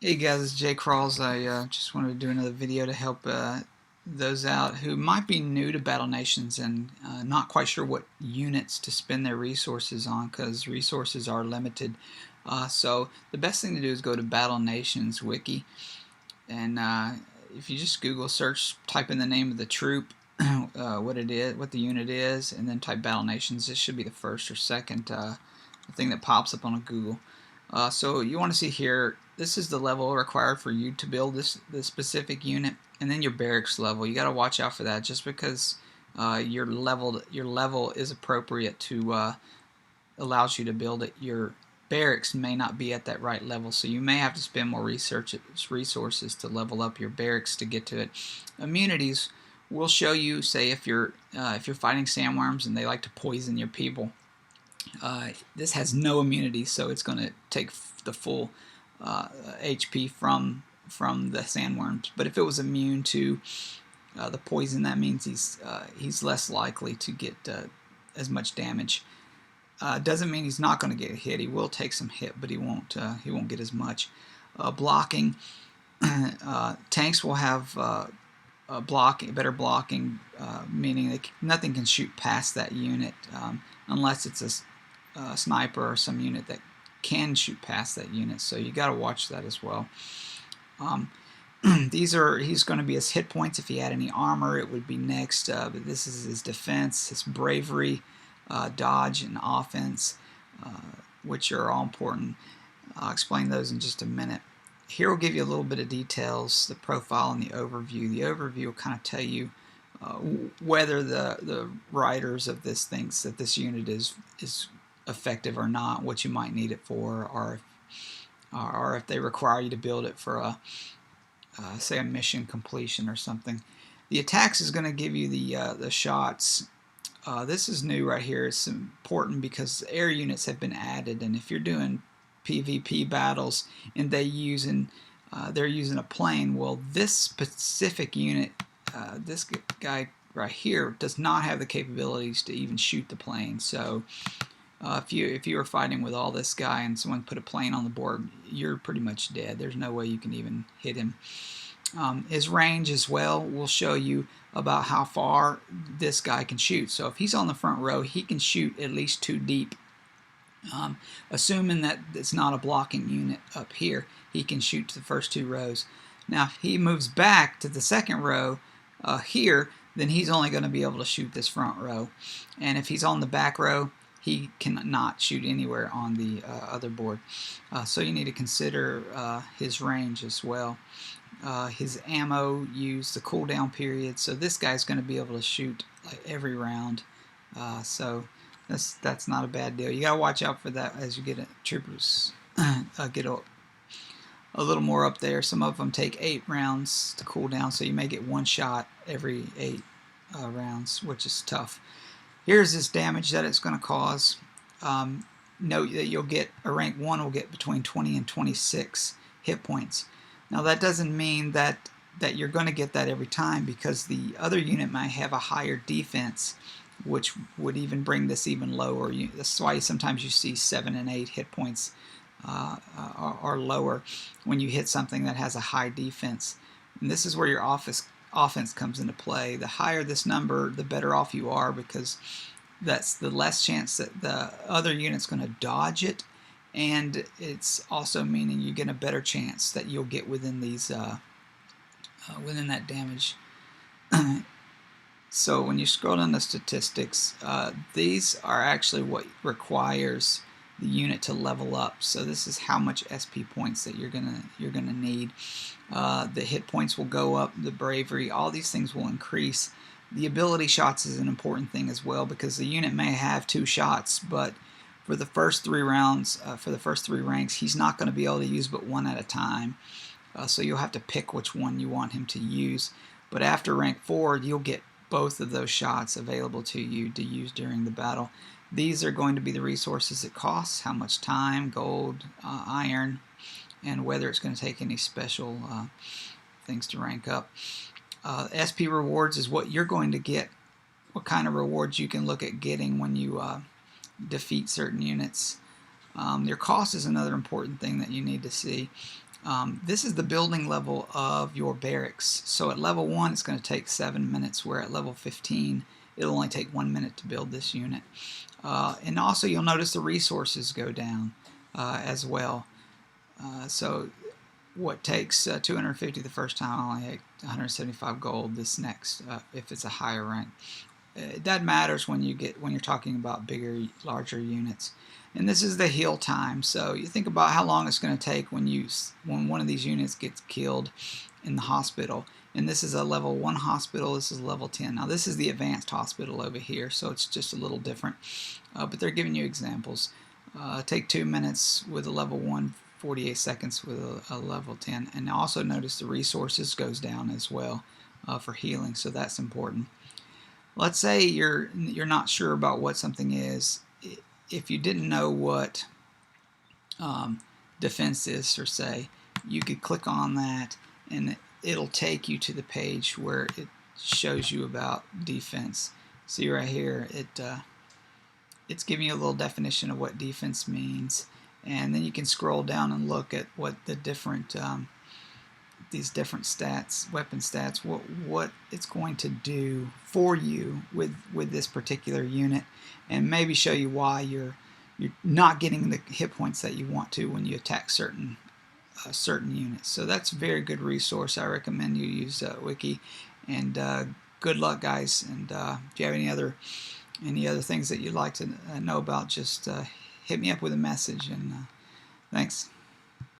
Hey guys, it's Jay Crawls. I just wanted to do another video to help those out who might be new to Battle Nations and not quite sure what units to spend their resources on because resources are limited. So the best thing to do is go to Battle Nations Wiki, and if you just Google search, type in the name of the troop, what it is, what the unit is, and then type Battle Nations. This should be the first or second thing that pops up on Google. So you want to see here, this is the level required for you to build this specific unit, and then your barracks level. You got to watch out for that. Just because your level is appropriate to allows you to build it, your barracks may not be at that right level, so you may have to spend more resources to level up your barracks to get to it. Immunities will show you, say if you're fighting sandworms and they like to poison your people. This has no immunity, so it's going to take the full HP from the sandworms. But if it was immune to the poison, that means he's less likely to get as much damage. Doesn't mean he's not going to get hit. He will take some hit, but he won't get as much. Blocking, tanks will have better blocking, meaning nothing can shoot past that unit unless it's a sniper or some unit that can shoot past that unit. So you got to watch that as well. He's going to be his hit points. If he had any armor, it would be next. But this is his defense, his bravery, dodge, and offense, which are all important. I'll explain those in just a minute. Here we'll give you a little bit of details, the profile and the overview. The overview will kind of tell you whether the writers of this thinks that this unit is effective or not, what you might need it for, or if they require you to build it for a say a mission completion or something. The attacks is going to give you the shots. This is new right here. It's important because air units have been added, and if you're doing PvP battles and they're using a plane, well, this specific unit, this guy right here, does not have the capabilities to even shoot the plane. So if you were fighting with all this guy and someone put a plane on the board, you're pretty much dead. There's no way you can even hit him. His range as well will show you about how far this guy can shoot. So if he's on the front row, he can shoot at least 2 deep. Assuming that it's not a blocking unit up here, he can shoot to the first 2 rows. Now if he moves back to the second row here, then he's only going to be able to shoot this front row. And if he's on the back row, he cannot shoot anywhere on the other board. So you need to consider his range as well. His ammo use, the cooldown period. So this guy's going to be able to shoot like every round. So that's not a bad deal. You got to watch out for that as you get troopers get a little more up there. Some of them take 8 rounds to cool down, so you may get 1 shot every 8 rounds, which is tough. Here's this damage that it's going to cause. Note that you'll get a rank 1 will get between 20 and 26 hit points. Now that doesn't mean that you're going to get that every time, because the other unit might have a higher defense, which would even bring this even lower. That's why sometimes you see 7 and 8 hit points are lower when you hit something that has a high defense. And this is where your offense comes into play. The higher this number, the better off you are, because that's the less chance that the other unit's going to dodge it, and it's also meaning you get a better chance that you'll get within these within that damage. So when you scroll down the statistics, these are actually what requires the unit to level up. So this is how much SP points that you're gonna need. The hit points will go up, the bravery, all these things will increase. The ability shots is an important thing as well, because the unit may have 2 shots, but for the first 3 rounds, for the first 3 ranks, he's not going to be able to use but 1 at a time. So you'll have to pick which one you want him to use. But after rank 4, you'll get both of those shots available to you to use during the battle. These are going to be the resources it costs, how much time, gold, iron, and whether it's going to take any special things to rank up. SP rewards is what you're going to get, what kind of rewards you can look at getting when you defeat certain units. Your cost is another important thing that you need to see. This is the building level of your barracks. So at level 1 it's going to take 7 minutes, where at level 15 it'll only take 1 minute to build this unit. And also you'll notice the resources go down as well. So what takes 250 the first time only take 175 gold this next if it's a higher rank. That matters when you're talking about bigger, larger units. And this is the heal time. So you think about how long it's going to take when one of these units gets killed in the hospital. And this is a level 1 hospital. This is level 10. Now this is the advanced hospital over here, so it's just a little different. But they're giving you examples. Take 2 minutes with a level 1. 48 seconds with a level 10. And also notice the resources goes down as well for healing, so that's important. Let's say you're not sure about what something is. If you didn't know what defense is, or say, you could click on that and it'll take you to the page where it shows you about defense. See right here, it's giving you a little definition of what defense means. And then you can scroll down and look at what the different these different stats, weapon stats, what it's going to do for you with this particular unit, and maybe show you why you're not getting the hit points that you want to when you attack certain units. So that's a very good resource. I recommend you use Wiki. And good luck, guys. And if you have any other things that you'd like to know about, just hit me up with a message. And thanks.